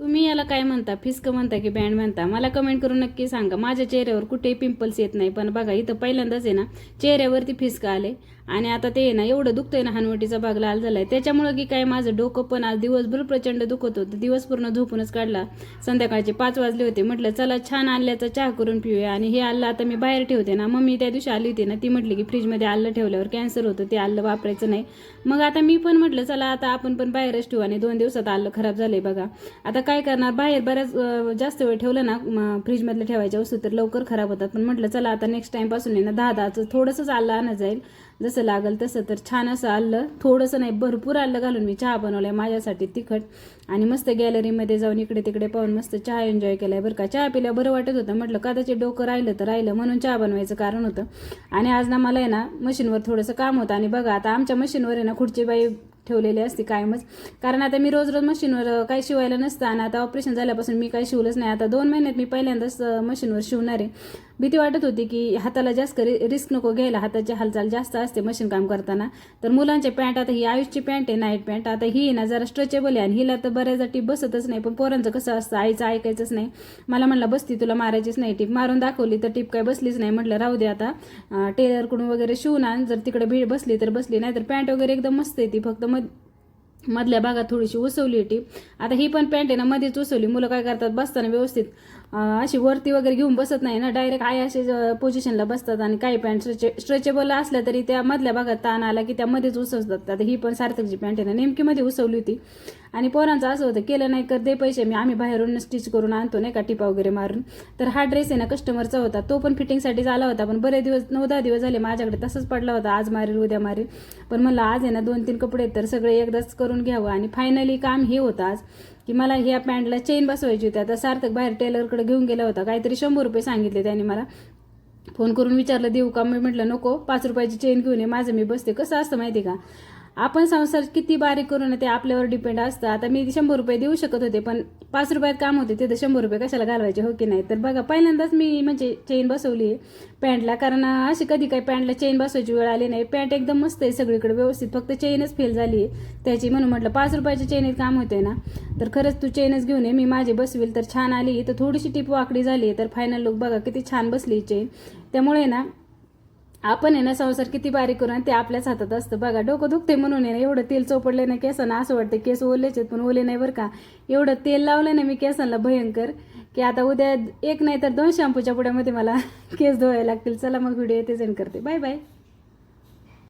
तुम्ही याला काय म्हणता, फिस्क म्हणता की बँड म्हणता? मला कमेंट करून नक्की सांगा. माझ्या चेहऱ्यावर कुठेही पिंपल्स येत नाही, पण बघा इथं पहिल्यांदाच आहे ना चेहऱ्यावरती फिस्क आले. आणि आता ते आहे ना एवढं दुखतंय ना, हनवटीचा भाग लाल झालाय. त्याच्यामुळं की काय माझं डोकं पण आज दिवसभर प्रचंड दुखत होतं. दिवस पूर्ण झोपूनच काढला. संध्याकाळचे 5 वाजले होते. म्हटलं चला छान आल्याचा चहा करून पिऊया. आणि हे आलं आता मी बाहेर ठेवते ना. मम्मी त्या दिवशी आली होती ना, ती म्हटली की फ्रीजमध्ये आलं ठेवल्यावर कॅन्सर होतं, ते आलं वापरायचं नाही. मग आता मी पण म्हटलं चला आता आपण पण बाहेरच ठेवू. आणि 2 दिवसात आलं खराब झालंय बघा. आता काय करणार, बाहेर बऱ्याच जास्त वेळ ठेवलं ना फ्रीजमधल्या ठेवायच्या वस्तू तर लवकर खराब होतात. पण म्हटलं चला आता नेक्स्ट टाइमपासून आहे ना 10-10चं थोडंसंच आलं आणत जाईल, जसं लागल तसं. तर छान असं आलं, थोडंसं नाही भरपूर आलं घालून मी चहा बनवलाय माझ्यासाठी तिखट. आणि मस्त गॅलरीमध्ये जाऊन इकडे तिकडे पाहून मस्त चहा एन्जॉय केलाय बरं का. चहा पिल्या बरं वाटत होतं. म्हटलं कदाचित डोकं राहिलं तर राहिलं, म्हणून चहा बनवायचं कारण होतं. आणि आज ना मला आहे ना मशीनवर थोडंसं काम होतं. आणि बघा आता आमच्या मशीनवर आहे ना खुर्ची बाई ठेवलेली असते कायमच. कारण आता मी रोज रोज मशीनवर काही शिवायला नसतं. आणि आता ऑपरेशन झाल्यापासून मी काही शिवलंच नाही. आता 2 महिन्यात मी पहिल्यांदाच मशीनवर शिवणार आहे. भीती वाटत होती की हाताला जास्त रिस्क नको घ्यायला, हाताची हालचाल जास्त असते मशीन काम करताना. तर मुलांचे पॅन्ट, आता ही आयुषची पॅन्ट आहे नाईट पॅन्ट, आता ही ना जरा स्ट्रेचेबल आहे आणि हिला तर बऱ्याचदा टीप बसतच नाही. पण पोरांचं कसं असतं, आईचं ऐकायचंच नाही. मला म्हणलं बसती, तुला मारायचीच नाही टीप. मारून दाखवली तर टीप काय बसलीच नाही. म्हटलं राहू दे आता, टेलरकडून वगैरे शिवून आण, जर तिकडे भीड बसली तर बसली, नाही तर पॅन्ट वगैरे एकदम मस्त आहे ती, फक्त मधल्या भागात थोडीशी उसवली होती. आता ही पण पॅन्ट आहे ना मध्येच उसवली. मुलं काय करतात, बसताना व्यवस्थित अशी वरती वगैरे घेऊन बसत नाही ना, डायरेक्ट असे पोझिशनला बसतात. आणि काही पॅन्ट स्ट्रेचेबल असल्या तरी त्या मधल्या भागात ताण आला की त्यामध्येच उसवतात. आता ही पण सार्थकची पॅन्ट आहे ना नेमकी मध्ये उसवली होती. आणि पोरांचं असं होतं, केलं नाही कर दे पैसे, आम्ही बाहेरून स्टिच करून आणतो नाही का टिपा वगैरे मारून. तर हा ड्रेस आहे ना कस्टमरचा होता, तो पण फिटिंगसाठीच आला होता. पण बरेच दिवस 9-10 दिवस झाले माझ्याकडे तसंच पडला होता, आज मारेल उद्या मारेल. पण म्हणलं आज आहे ना 2-3 कपडे तर सगळे एकदाच करून घ्यावं. आणि फायनली काम हे होतं आज की मला ह्या पॅन्टला चेन बसवायची होती. आता सार्थक बाहेर टेलरकडे घेऊन गेला होता, काहीतरी 100 रुपये सांगितले त्याने. मला फोन करून विचारलं देऊ का, मी म्हटलं नको, 5 रुपयाची चेन घेऊन ये, माझं मी बसते. कसं असतं माहिती का, आपण संसार किती बारीक करून ते आपल्यावर डिपेंड असतं. आता मी 100 रुपये देऊ शकत होते, पण 5 रुपयात काम होते, तिथे 100 रुपये कशाला घालवायचे, हो की नाही. तर बघा पहिल्यांदाच मी म्हणजे चेन बसवली आहे पॅन्टला, कारण अशी कधी काही पॅन्टला चेन बसवायची वेळ आली नाही. पॅन्ट एकदम मस्त आहे सगळीकडे व्यवस्थित, फक्त चेनच फेल झाली आहे त्याची. म्हणून म्हटलं 5 रुपयाच्या चेनीत काम होतंय ना, तर खरंच तू चेनच घेऊन ये, मी माझी बसवेल. तर छान आली. तर थोडीशी टिप वाकडी झाली, तर फायनल लुक बघा किती छान बसली चेन. त्यामुळे ना आपण आहे ना संसार किती बारीक करून ते आपल्याच हातात असतं. बघा डोकं दुखते म्हणून आहे ना एवढं तेल चोपडलं ना केसांना, असं वाटतं केस ओलेच आहेत पण ओले नाही बरं का. एवढं तेल लावलं ना मी केसांना भयंकर, की आता उद्या 1 नाही तर 2 शॅम्पूच्या पुड्यामध्ये मला केस धुवायला लागतील. चला मग व्हिडिओ येथे सेंड करते. Bye bye.